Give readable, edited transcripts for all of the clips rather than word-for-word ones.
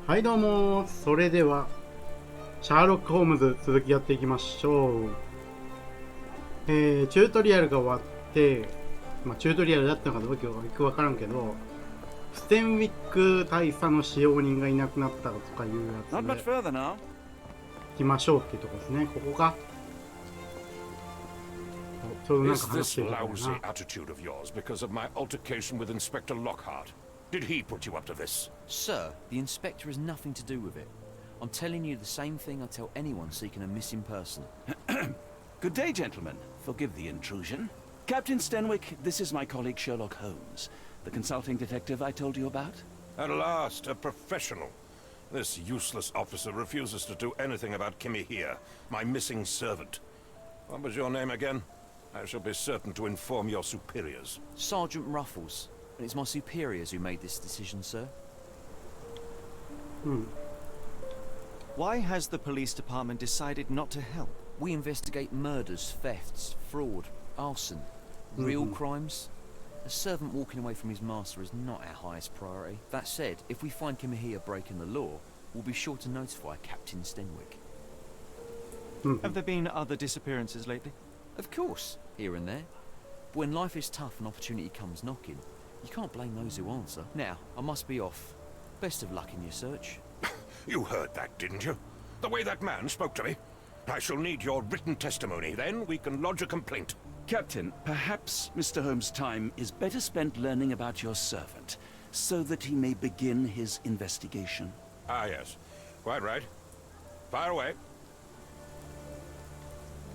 はいどうも、それではシャーロック・ホームズ続きやっていきましょう。チュートリアルが終わって、チュートリアルだったのかどうかよくわからんけど、ステンウィック大佐の使用人がいなくなったとかいうやつで行きましょうっていうところですね。ここか。ちょうどなんか話してるからな。 Is this lousy attitude of yours because of my altercation with Inspector Lockhart? Did he put you up to this? Sir, the inspector has nothing to do with it. I'm telling you the same thing I tell anyone seeking a missing person. Good day, gentlemen. Forgive the intrusion. Captain Stenwick, this is my colleague Sherlock Holmes, the consulting detective I told you about. At last, a professional. This useless officer refuses to do anything about Kimmy here, my missing servant. What was your name again? I shall be certain to inform your superiors. Sergeant Ruffles. And it's my superiors who made this decision, sir. Why has the police department decided not to help? We investigate murders, thefts, fraud, arson, real crimes. A servant walking away from his master is not our highest priority. That said, if we find Kimahia breaking the law, we'll be sure to notify Captain Stenwick. Have there been other disappearances lately? Of course, here and there. But when life is tough and opportunity comes knocking, you can't blame those who answer. Now, I must be off. Best of luck in your search. You heard that, didn't you? The way that man spoke to me. I shall need your written testimony, then we can lodge a complaint. Captain, perhaps Mr. Holmes' time is better spent learning about your servant, so that he may begin his investigation. Ah, yes. Quite right. Fire away.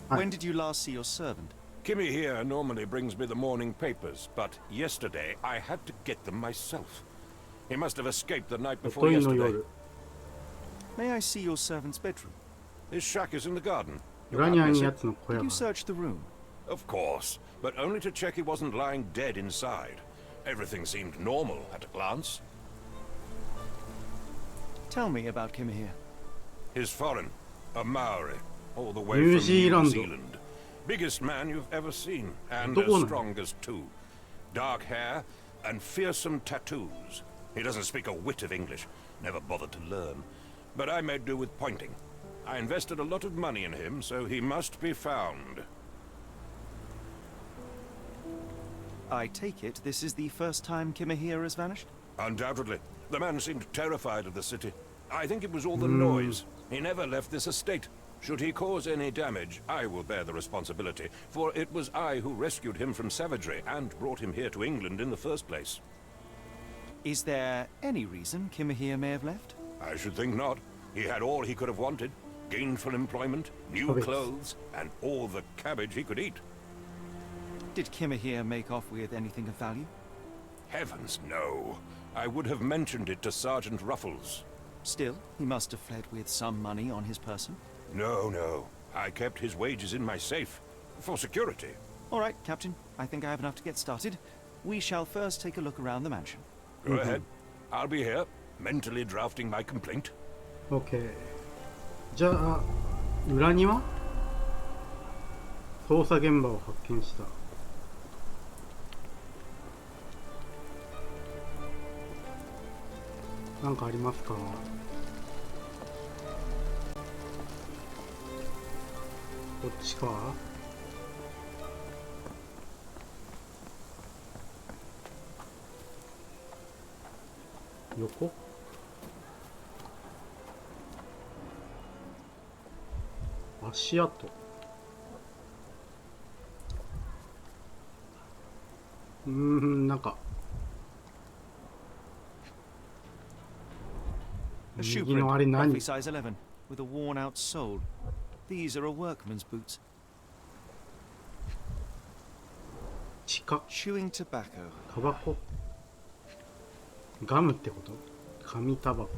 When did you last see your servant? Kimmy here normally brings me the morning papers, but yesterday I had to get them myself. He must have escaped the night before yesterday. May I see your servant's bedroom? His shack is in the garden. Did You searched the room? Of course, but only to check he wasn't lying dead inside. Everything seemed normal at a glance. Tell me about Kimahia. He's foreign, a Maori, all the way New from New Zealand. Zealand. Biggest man you've ever seen, and as strong as two. Dark hair and fearsome tattoos. He doesn't speak a whit of English, never bothered to learn. But I made do with pointing. I invested a lot of money in him, so he must be found. I take it this is the first time Kimahia has vanished? Undoubtedly. The man seemed terrified of the city. I think it was all the noise. He never left this estate. Should he cause any damage, I will bear the responsibility, for it was I who rescued him from savagery and brought him here to England in the first place. Is there any reason Kimahia may have left? I should think not. He had all he could have wanted. Gainful employment, new clothes, and all the cabbage he could eat. Did Kimahia make off with anything of value? Heavens, no. I would have mentioned it to Sergeant Ruffles. Still, he must have fled with some money on his person. No. I kept his wages in my safe. For security. All right, Captain. I think I have enough to get started. We shall first take a look around the mansion. Go ahead. I'll be here, mentally drafting my complaint. OK。じゃあ、裏庭捜査現場を発見した。なんかありますか？こっちか？横？足跡。なんか。A shoe print, roughly size 11, with a worn-out sole. These are a workman's boots. Chewing tobacco. タバコ。ガムってこと？紙タバコ。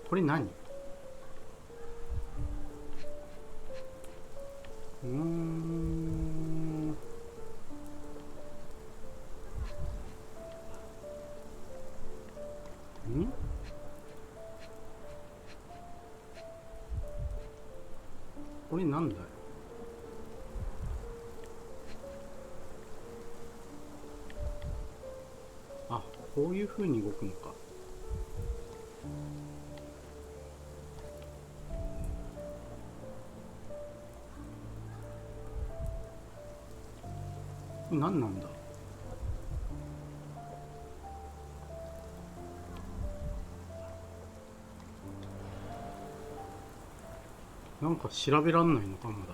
これ何？これなんだよ。あ、こういう風に動くのか。何なんだ。なんか調べらんないのかまだ。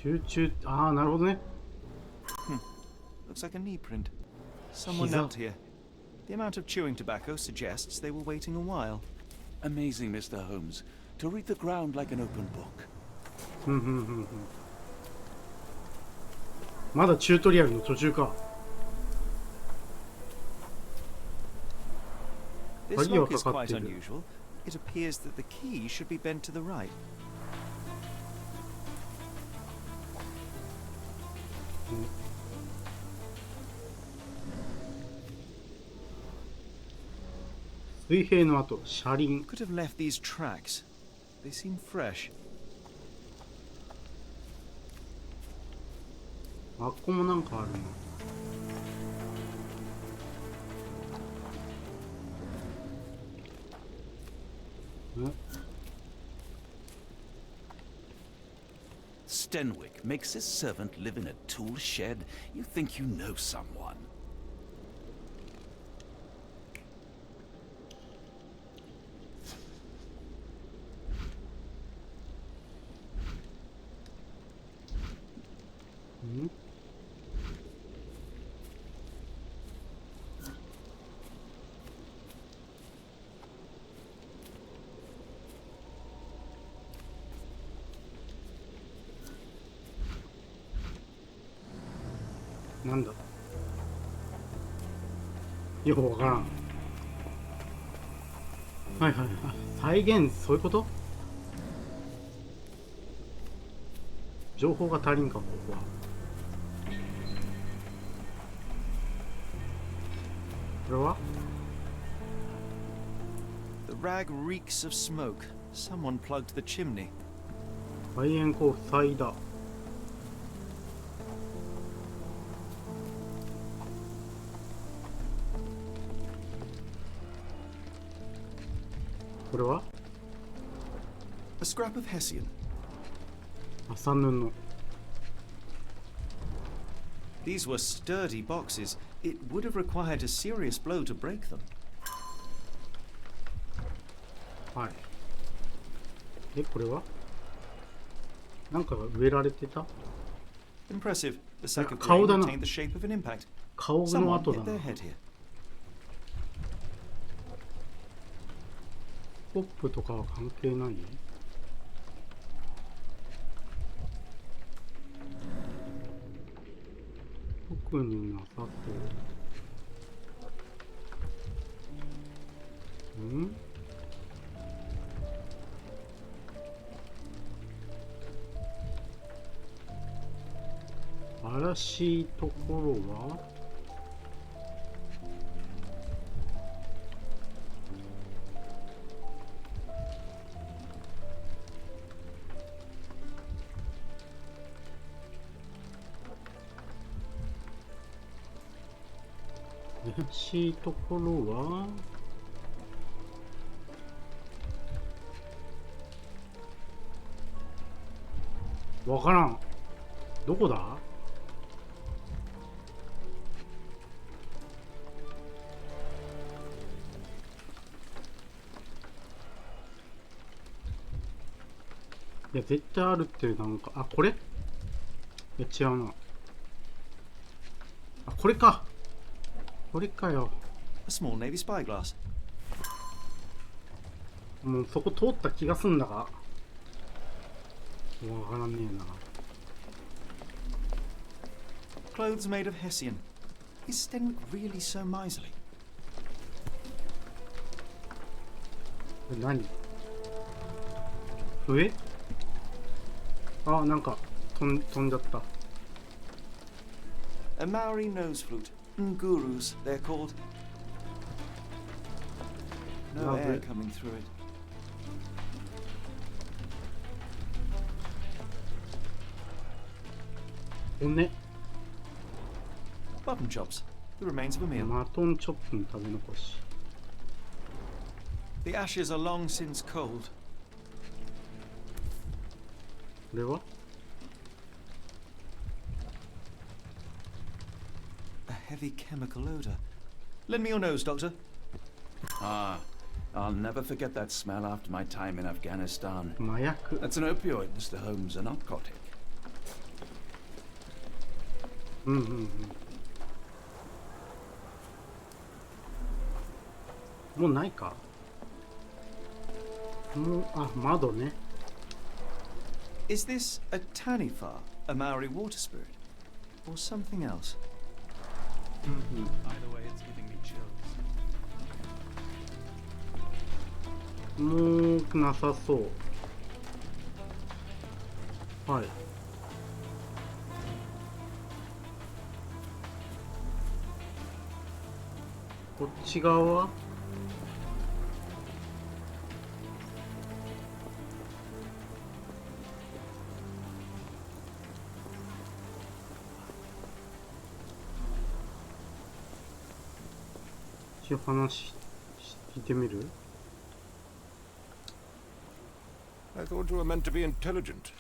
集中、ああ、なるほどね。Looks like a knee print. Someone knelt here. The amount of chewing tobacco suggests they were waiting a while. Amazing, Mr. Holmes. To read the ground like an open book. まだチュートリアルの途中か。This 鍵は lock か is かって quite る。unusual. It appears that the key should be bent to the right. 水平の跡、車輪。 Could have left these tracks. They seem fresh. あっこもなんかあるな。Stenwick makes his servant live in a tool shed. You think you know someone. Hmm? なんだよくわからん。はいはいはい。再現、そういうこと？情報が足りんか、ここは。これは？ The rag reeks of smoke. Someone plugged the chimney. 排煙口塞いだ。これは A scrap of Hessian. 麻布。 These were sturdy boxes. It would have required a serious blow to break them. はい。これはなんかが植えられてた？ Impressive. The sack of 顔 grain だな。 retained the shape of an impact. 顔の Someone 跡だ hit な。 their head here. ポップとかは関係ない？特になさそう。ん？怪しいところは？怪しいところはわからん。どこだ？いや絶対あるってなんか、あ、これ？いや違うな。あ、これか。これかよ。 A small navy spyglass. もうそこ通った気がすんだが。わからねえな。 Clothes made of Hessian. Is Stenwick really so miserly? これ何？笛？あ、なんか飛んじゃった。 A Maori nose flute. Ngurus, they're called. No Lovely. air coming through it. 骨。 Mutton chops. The remains of a meal. マトンチョップの食べ残し。 The ashes are long since cold. これは A heavy chemical odor. Lend me your nose, Doctor. Ah, I'll never forget that smell after my time in Afghanistan. 麻薬。 That's an opioid, Mr. Holmes, a narcotic. うんうんうん。もうないか。もう、あ、窓ね。 Is this a Tanifa, a Maori water spirit, or something else? Either way, it's giving me chills. もうなさそう。はい。こっち側は一応話聞いてみる I thought you were meant to be intelligent.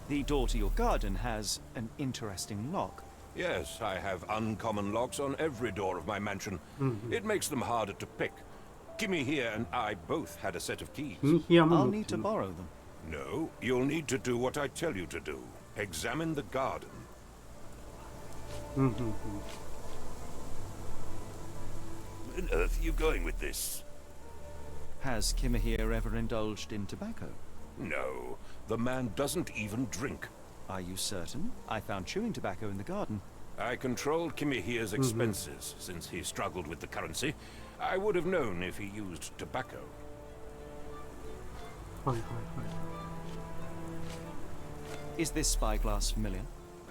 The door to your garden has an interesting lock. Yes, I have uncommon locks on every door of my mansion. It makes them harder to pick. Kimmy here and I both had a set of keys. ミヒアも I'll 持っ need て to る borrow them. No, you'll need to do what I tell you to do. Examine the garden. うんうんうん Where on earth are you going with this? Has Kimahir ever indulged in tobacco? No, the man doesn't even drink. Are you certain? I found chewing tobacco in the garden. I controlled Kimihir's expenses since he struggled with the currency. I would have known if he used tobacco. はいはいはい Is this spyglass familiar?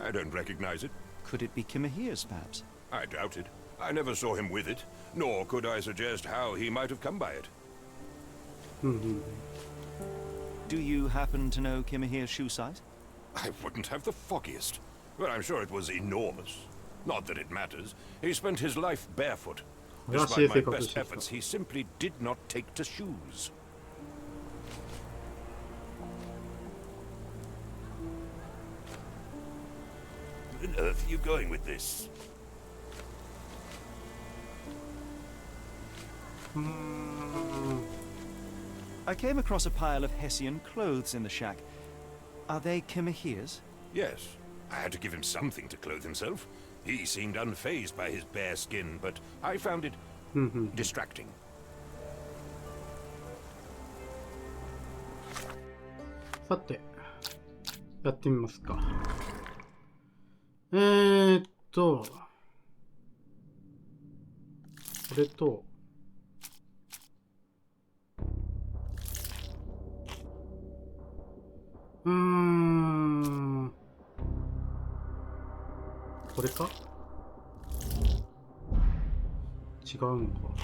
I don't recognize it. Could it be Kimahir's, perhaps? I doubt it. I never saw him with it, nor could I suggest how he might have come by it. うんうん Do you happen to know Kimahir's shoe size? I wouldn't have the foggiest, but I'm sure it was enormous. Not that it matters. He spent his life barefoot. Despite my best efforts, he simply did not take to shoes. Where on earth are you going with this? うーん I came across a pile of Hessian clothes in the shack. Are they Kimahir's? Yes. I had to give him something to clothe himself. He seemed unfazed by his bare skin, but I found it うんうん distracting. さてやってみますか。これとこれか違うのか。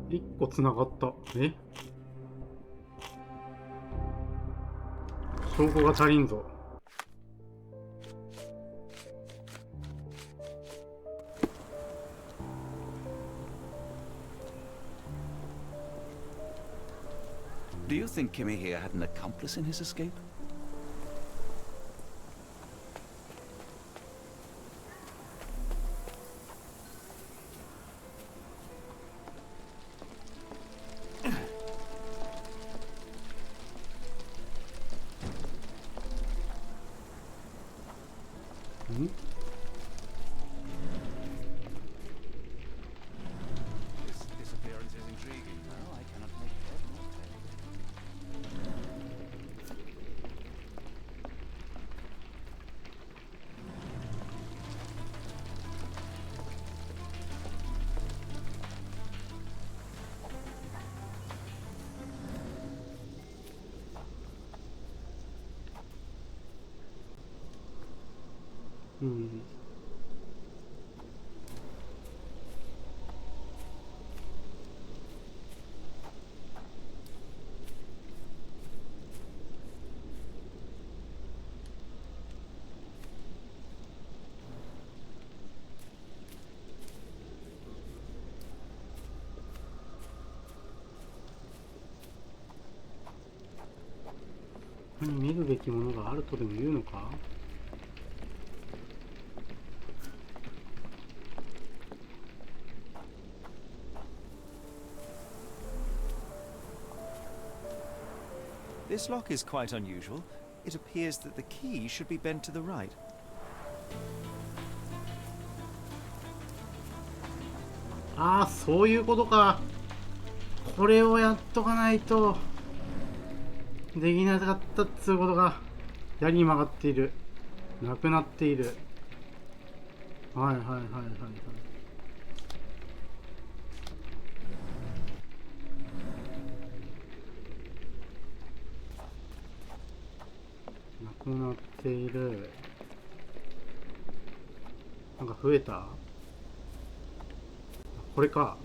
一個つながった。え、証拠が足りんぞ。Do you think Kimmy here had an accomplice in his escape? Hmm? This disappearance is intriguing. No, I cannot make head nor うん。ここに見るべきものがあるとでも言うのか。This lock is quite unusual. It appears that the key should be bent to the right. ああ、そういうことか。これをやっとかないとできなかったっつうことが。やりに曲がっている。なくなっている。はいはいはいはいはい。なくなっている。なんか増えた。これか。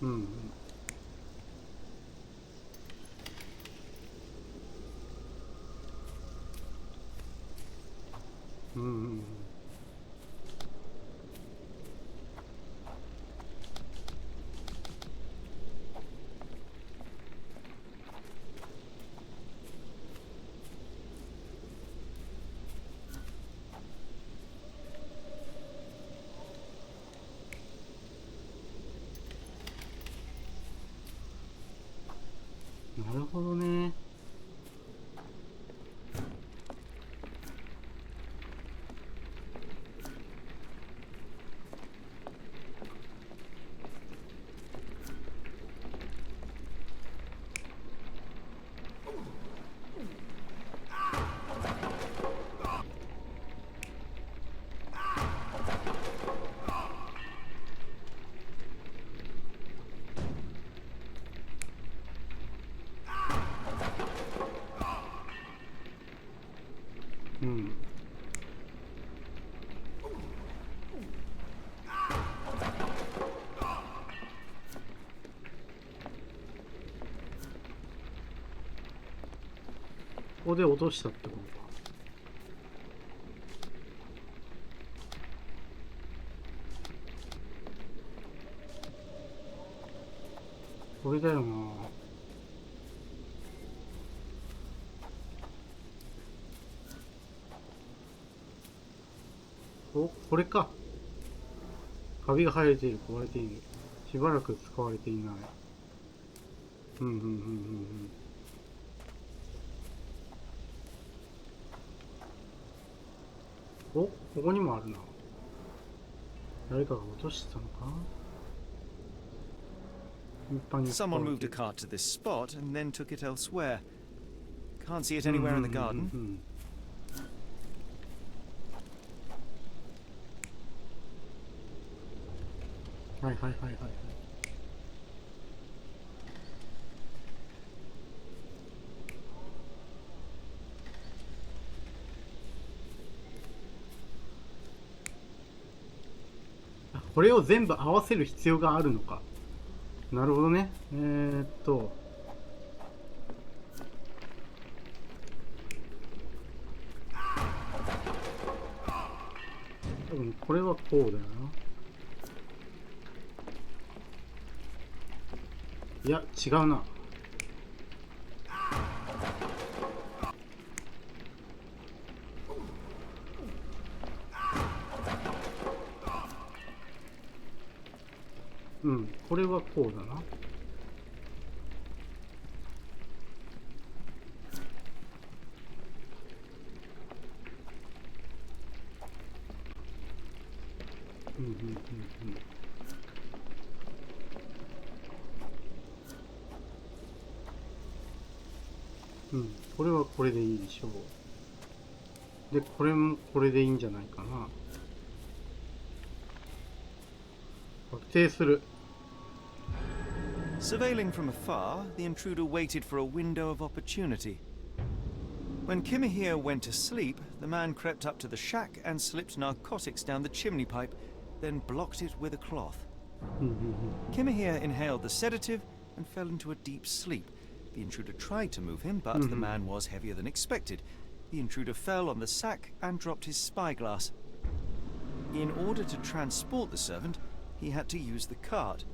うん。うん。なるほどね。うん。ここで落としたってことか。これだよな。お、これか。カビが生えている、壊れている。しばらく使われていない。うんうんうんうんうん。お、ここにもあるな。誰かが落としたのか。頻繁に使わ Someone れ moved て a いる。 cart to this spot and then took it elsewhere. Can't see it anywhere in the うんうん garden. うんうん。はいはいはいはいはい。あ、これを全部合わせる必要があるのか。なるほどね。多分これはこうだよな。いや、違うな。うん、これはこうだな。うんうんうんうん。うん、これはこれでいいでしょう。で、これもこれでいいんじゃないかな。確定する。Surveilling from afar, the intruder waited for a window of opportunity. When Kimahir went to sleep, the man crept up to the shack and slipped narcotics down the chimney pipe, then blocked it with a cloth. Kimahir inhaled the sedative and fell into a deep sleep. The intruder tried to move him, but the man was heavier than expected. The intruder fell on the sack and dropped his spyglass. In order to transport the servant, he had to use the cart.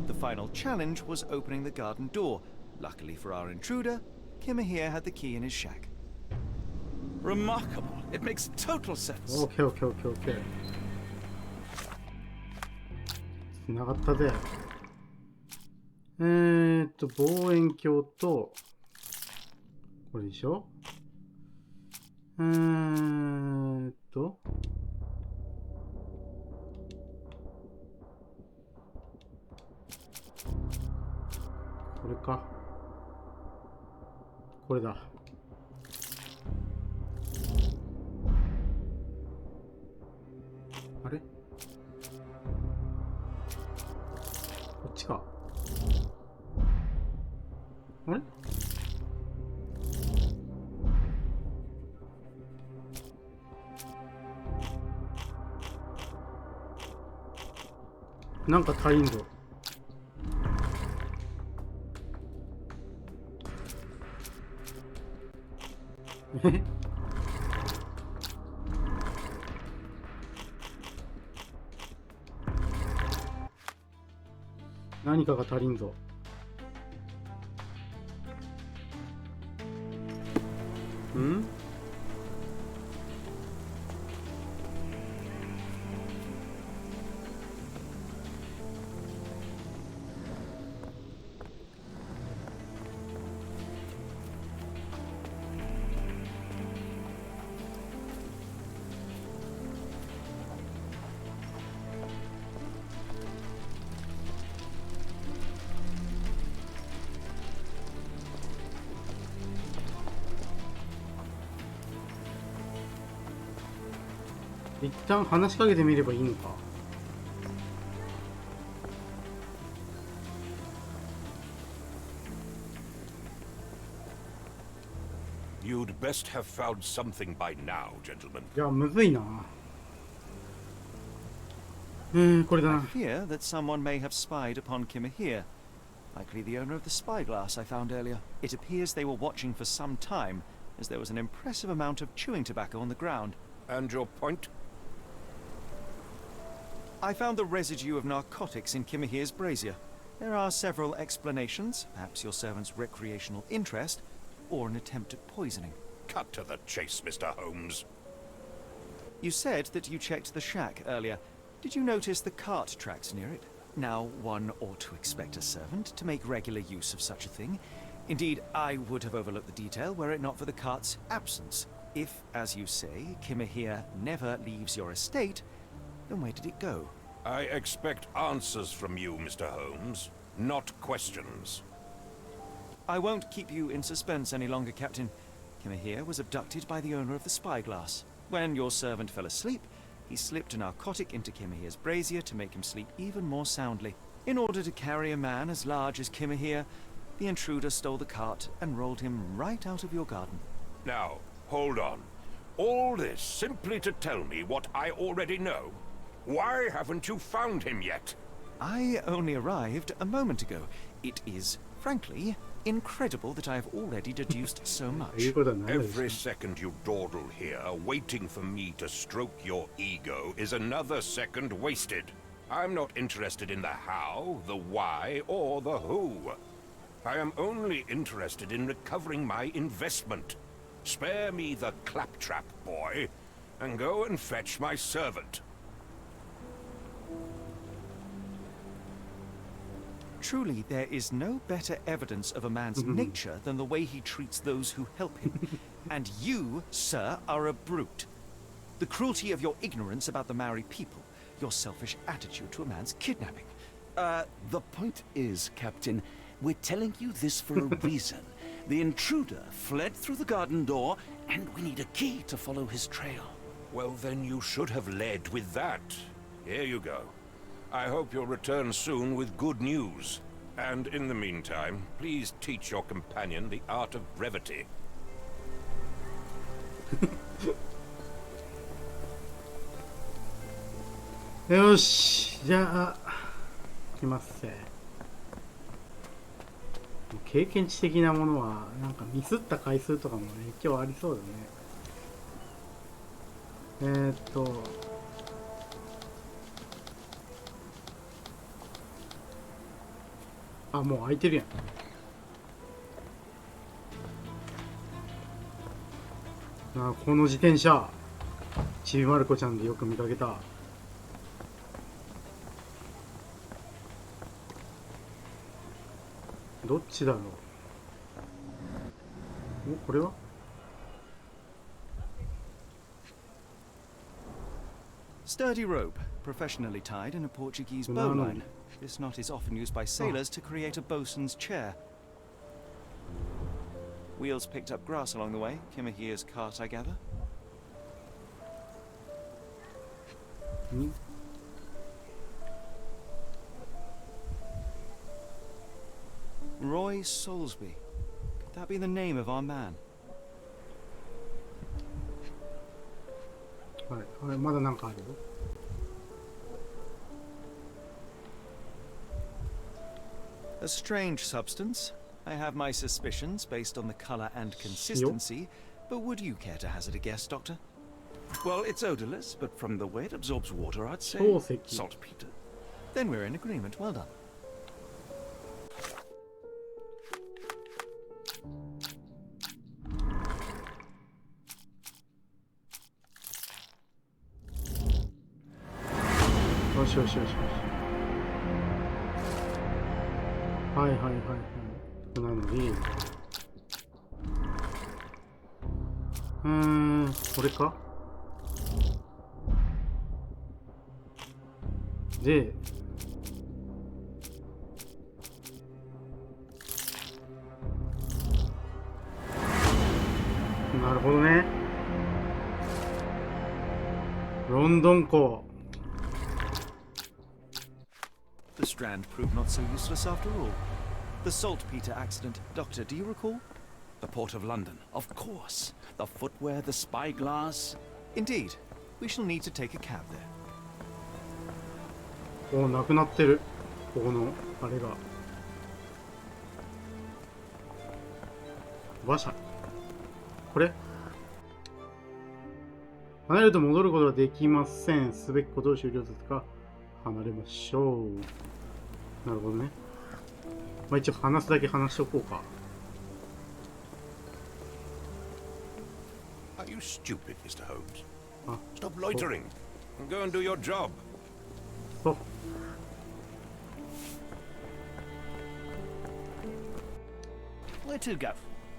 The final challenge was opening the garden door. Luckily for our intruder, Kimahir had the key in his shack. Remarkable. It makes total sense. OK。繋がったぜ。望遠鏡と、これでしょ。これか。これだ。あれ？こっちか。あれ？なんか足りんぞ。何かが足りんぞ。ん？一旦話しかけてみればいいのか。You'd best have found something by now, gentlemen. いや、むずいな。これだ I な。 fear that someone may have spied upon Kimahir. Likely the owner of the spyglass I found earlier. It appears they were watching for some time, as there was an impressive amount of chewing tobacco on the ground. And your point? I found the residue of narcotics in Kimahir's brazier. There are several explanations, perhaps your servant's recreational interest, or an attempt at poisoning. Cut to the chase, Mr. Holmes. You said that you checked the shack earlier. Did you notice the cart tracks near it? Now, one ought to expect a servant to make regular use of such a thing. Indeed, I would have overlooked the detail were it not for the cart's absence. If, as you say, Kimahir never leaves your estate, then where did it go? I expect answers from you, Mr. Holmes, not questions. I won't keep you in suspense any longer, Captain. Kimahir was abducted by the owner of the spyglass. When your servant fell asleep, he slipped a narcotic into Kimahir's brazier to make him sleep even more soundly. In order to carry a man as large as Kimahir, the intruder stole the cart and rolled him right out of your garden. Now, hold on. All this simply to tell me what I already know? Why haven't you found him yet? I only arrived a moment ago. It is, frankly, incredible that I have already deduced so much. Every second you dawdle here, waiting for me to stroke your ego, is another second wasted. I'm not interested in the how, the why, or the who. I am only interested in recovering my investment. Spare me the claptrap, boy, and go and fetch my servant. Truly, there is no better evidence of a man's nature than the way he treats those who help him. And you, sir, are a brute. The cruelty of your ignorance about the Maori people, your selfish attitude to a man's kidnapping. The point is, Captain, we're telling you this for a reason. The intruder fled through the garden door, and we need a key to follow his trail. Well, then you should have led with that. Here you go. I hope you'll return soon with good news. And in the meantime, please teach your companion the art of brevity. よし、じゃあいきますぜ。経験値的なものはなんかミスった回数とかもね今日ありそうだね。あ、もう空いてるやん。あ、この自転車ちびまる子ちゃんでよく見かけた。どっちだろう。お、これはSturdy rope, professionally tied in a Portuguese bowline. This knot is often used by sailors to create a bosun's chair. Wheels picked up grass along the way. Kimahia's cart, I gather. Roy Soulsby. Could that be the name of our man? はい、はい、まだなんかあるよ。A strange substance. I have my suspicions based on the color and consistency, but would you care to hazard a guess, Doctor? Well, it's odorless, but from the way it absorbs water, I'd say saltpeter. Then we're in agreement. Well done.よしよしよしよし。はいはいはいはい。なのに、これか。で、なるほどね。ロンドン港。The strand proved not so useless after all. The saltpeter accident, Doctor, do you recall? The Port of London, of course. The footwear, the spyglass. Indeed. We shall need to take a cab there. お、なくなってる。ここのあれが。馬車。これ。離れると戻ることができません。すべきことを終了するか離れましょう。なるほどね。まあ一応話すだけ話しとこうか。Are you stupid, Mr. Holmes? あ、 Stop loitering and go and do your job. そう。Where to go?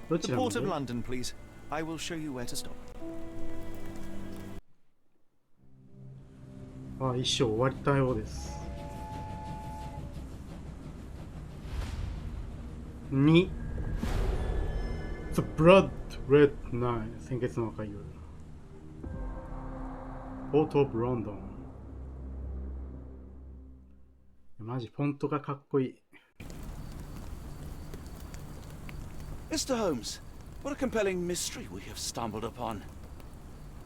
どち The らま Port of で London, please. I will show you where to stop. あ、一生終わりたようです。2 The Blood Red Night 鮮血の赤い夜 Port of London マジフォントがかっこいい。 Mr. Holmes, what a compelling mystery we have stumbled upon.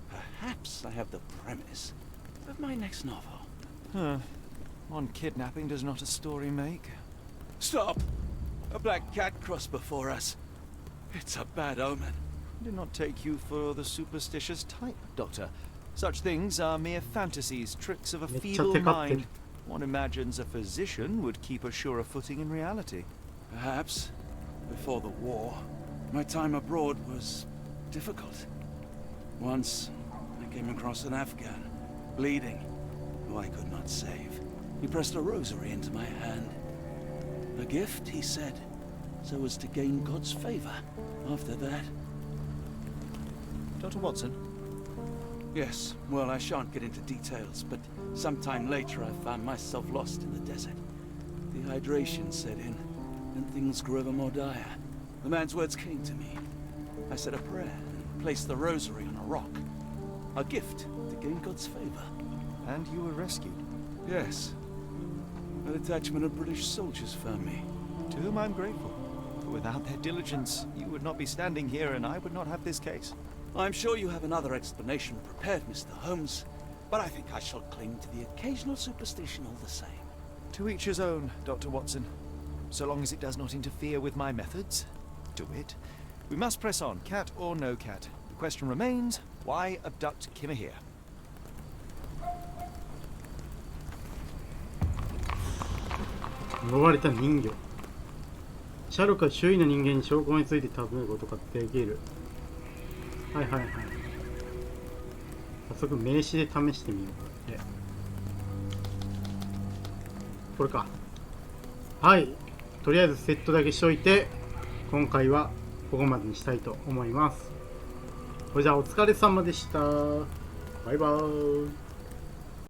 Perhaps I have the premise of my next novel. One kidnapping does not a story make. Stop! A black cat crossed before us. It's a bad omen. I did not take you for the superstitious type, Doctor. Such things are mere fantasies, tricks of a feeble mind. One imagines a physician would keep a surer footing in reality. Perhaps, before the war, my time abroad was difficult. Once, I came across an Afghan, bleeding, who I could not save. He pressed a rosary into my hand. A gift, he said, so as to gain God's favor. After that... Dr. Watson? Yes, well, I shan't get into details, but sometime later I found myself lost in the desert. Dehydration set in, and things grew ever more dire. The man's words came to me. I said a prayer and placed the rosary on a rock. A gift to gain God's favor. And you were rescued. Yes. A detachment of British soldiers found me. to whom I'm grateful. For without their diligence, you would not be standing here and I would not have this case. I'm sure you have another explanation prepared, Mr. Holmes, but I think I shall cling to the occasional superstition all the same. To each his own, Dr. Watson. So long as it does not interfere with my methods. To wit, we must press on, cat or no cat. The question remains, why abduct Kimahir? 呪われた人魚。シャーロックは周囲の人間に証拠について尋ねることができる。はいはいはい。早速名刺で試してみよう。これか。はい。とりあえずセットだけしといて、今回はここまでにしたいと思います。それじゃあお疲れ様でした。バイバーイ。